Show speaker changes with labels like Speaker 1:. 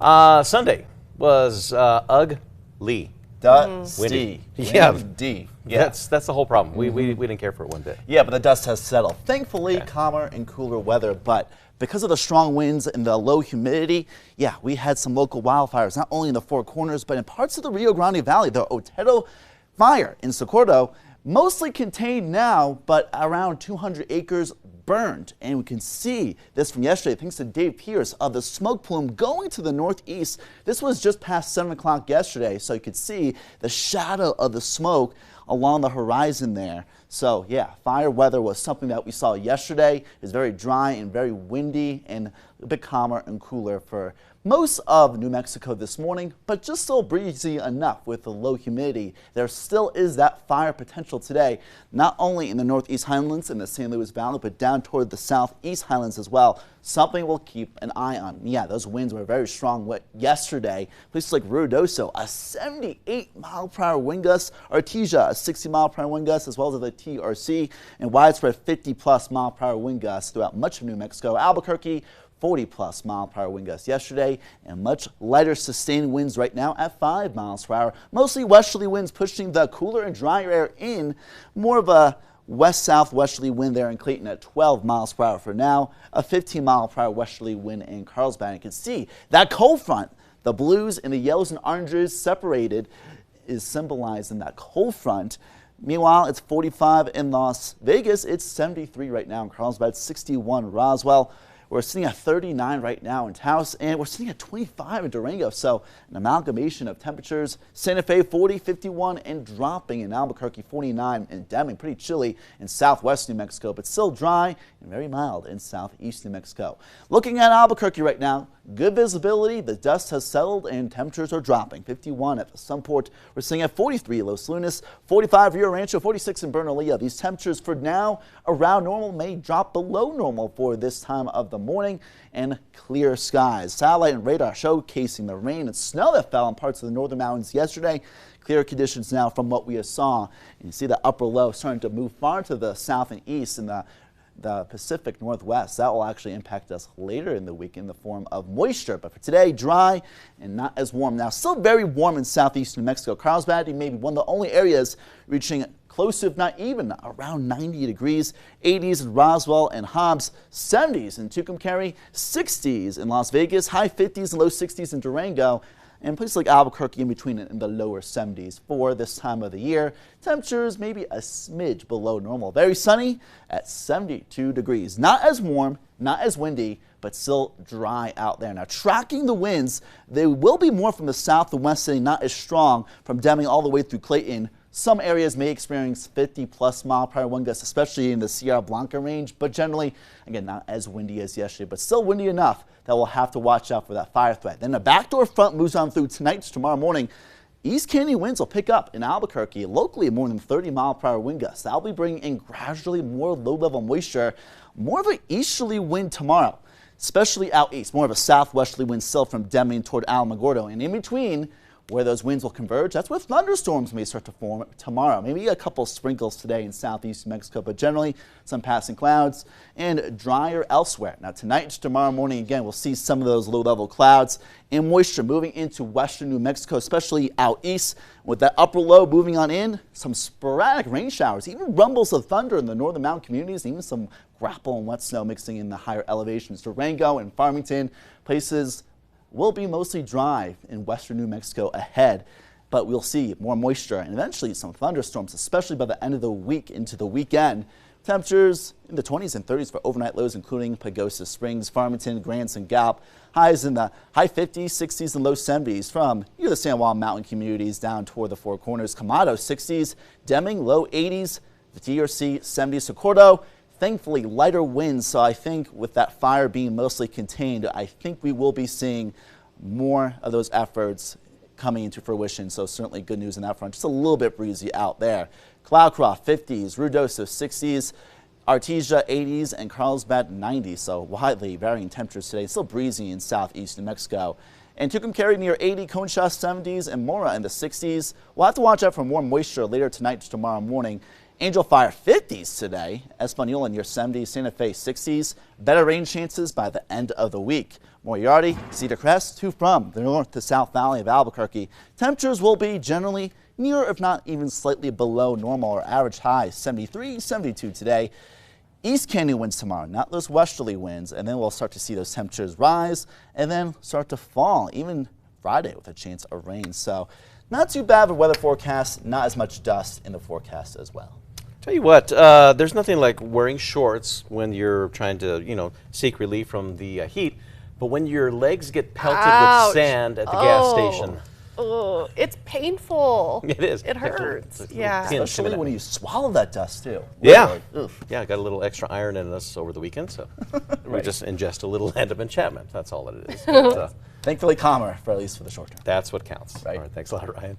Speaker 1: Sunday was ugly.
Speaker 2: Dusty.
Speaker 1: Yeah.
Speaker 2: D.
Speaker 1: That's the whole problem. We didn't care for it one bit.
Speaker 2: Yeah, but the dust has settled. Thankfully, calmer and cooler weather, but because of the strong winds and the low humidity, yeah, we had some local wildfires, not only in the Four Corners, but in parts of the Rio Grande Valley. The Otero fire in Socorro, mostly contained now, but around 200 acres burned. And we can see this from yesterday, thanks to Dave Pierce, of the smoke plume going to the northeast. This was just past 7 o'clock yesterday, so you could see the shadow of the smoke along the horizon there. So yeah, fire weather was something that we saw yesterday. It's very dry and very windy and a bit calmer and cooler for most of New Mexico this morning, but just still breezy enough with the low humidity. There still is that fire potential today, not only in the Northeast Highlands and the San Luis Valley, but down toward the Southeast Highlands as well. Something we'll keep an eye on. Yeah, those winds were very strong yesterday. Places like Ruidoso, a 78-mile-per-hour wind gust, Artesia, a 60-mile-per-hour wind gust, as well as the TRC, and widespread 50-plus-mile-per-hour wind gusts throughout much of New Mexico. Albuquerque, 40-plus mile-per-hour wind gusts yesterday, and much lighter sustained winds right now at 5 miles per hour. Mostly westerly winds pushing the cooler and drier air in. More of a west-southwesterly wind there in Clayton at 12 miles per hour for now. A 15-mile-per-hour westerly wind in Carlsbad. You can see that cold front, the blues and the yellows and oranges separated, is symbolized in that cold front. Meanwhile, it's 45 in Las Vegas. It's 73 right now in Carlsbad, 61 Roswell. We're sitting at 39 right now in Taos, and we're sitting at 25 in Durango. So an amalgamation of temperatures. Santa Fe 40, 51, and dropping in Albuquerque 49, and Deming pretty chilly in southwest New Mexico, but still dry and very mild in southeast New Mexico. Looking at Albuquerque right now, good visibility. The dust has settled and temperatures are dropping. 51 at the Sunport. We're sitting at 43 Los Lunas, 45 Rio Rancho, 46 in Bernalillo. These temperatures for now around normal, may drop below normal for this time of the morning, and clear skies. Satellite and radar showcasing the rain and snow that fell in parts of the northern mountains yesterday. Clear conditions now from what we saw. And you see the upper low starting to move far to the south and east in the Pacific Northwest. That will actually impact us later in the week in the form of moisture. But for today, dry and not as warm. Now, still very warm in southeast New Mexico. Carlsbad may be one of the only areas reaching close to, if not even, around 90 degrees. 80s in Roswell and Hobbs, 70s in Tucumcari, 60s in Las Vegas, high 50s and low 60s in Durango, and places like Albuquerque in between in the lower 70s for this time of the year. Temperatures maybe a smidge below normal. Very sunny at 72 degrees. Not as warm, not as windy, but still dry out there. Now, tracking the winds, they will be more from the south and west, not as strong from Deming all the way through Clayton. Some areas may experience 50-plus mile-per-hour wind gusts, especially in the Sierra Blanca range, but generally, again, not as windy as yesterday, but still windy enough that we'll have to watch out for that fire threat. Then the backdoor front moves on through tonight to tomorrow morning. East Canyon winds will pick up in Albuquerque, locally more than 30-mile-per-hour wind gusts. That'll be bringing in gradually more low-level moisture, more of an easterly wind tomorrow, especially out east, more of a southwesterly wind still from Deming toward Alamogordo, and in between, where those winds will converge, that's where thunderstorms may start to form tomorrow. Maybe a couple sprinkles today in southeast New Mexico, but generally some passing clouds and drier elsewhere. Now tonight to tomorrow morning, again, we'll see some of those low-level clouds and moisture moving into western New Mexico, especially out east. With that upper low moving on in, some sporadic rain showers, even rumbles of thunder in the northern mountain communities, even some grapple and wet snow mixing in the higher elevations. Durango and Farmington, places will be mostly dry in western New Mexico ahead, but we'll see more moisture and eventually some thunderstorms, especially by the end of the week into the weekend. Temperatures in the 20s and 30s for overnight lows, including Pagosa Springs, Farmington, Grants, and Gallup. Highs in the high 50s, 60s, and low 70s from the San Juan Mountain communities down toward the Four Corners. Camado 60s, Deming low 80s, the TRC 70s, Socorro. Thankfully, lighter winds, so I think with that fire being mostly contained, I think we will be seeing more of those efforts coming into fruition, so certainly good news on that front. Just a little bit breezy out there. Cloudcroft 50s, Ruidoso 60s, Artesia 80s, and Carlsbad 90s, so widely varying temperatures today. Still breezy in southeast New Mexico. And Tucumcari near 80, Conchas 70s, and Mora in the 60s. We'll have to watch out for more moisture later tonight to tomorrow morning. Angel Fire 50s today, Espanola near 70s, Santa Fe 60s. Better rain chances by the end of the week. Moriarty, Cedar Crest, to from the north to south valley of Albuquerque. Temperatures will be generally near, if not even slightly below normal or average highs, 73, 72 today. East Canyon winds tomorrow, not those westerly winds, and then we'll start to see those temperatures rise and then start to fall, even Friday with a chance of rain. So not too bad of a weather forecast, not as much dust in the forecast as well.
Speaker 1: Tell you what, there's nothing like wearing shorts when you're trying to, seek relief from the heat. But when your legs get pelted
Speaker 3: Ouch.
Speaker 1: with sand at the gas station,
Speaker 3: Oh, it's painful.
Speaker 1: it is.
Speaker 3: It hurts.
Speaker 1: It's a
Speaker 3: Yeah.
Speaker 1: little pin
Speaker 2: Especially
Speaker 1: coming
Speaker 2: when
Speaker 1: at
Speaker 2: you swallow that dust too.
Speaker 1: Yeah.
Speaker 2: Literally. Oof.
Speaker 1: Yeah, I got a little extra iron in us over the weekend, so we just ingest a little land of enchantment. That's all it is. But,
Speaker 2: Thankfully calmer, for at least for the short term.
Speaker 1: that's what counts.
Speaker 2: Right.
Speaker 1: All right, thanks a lot, Ryan.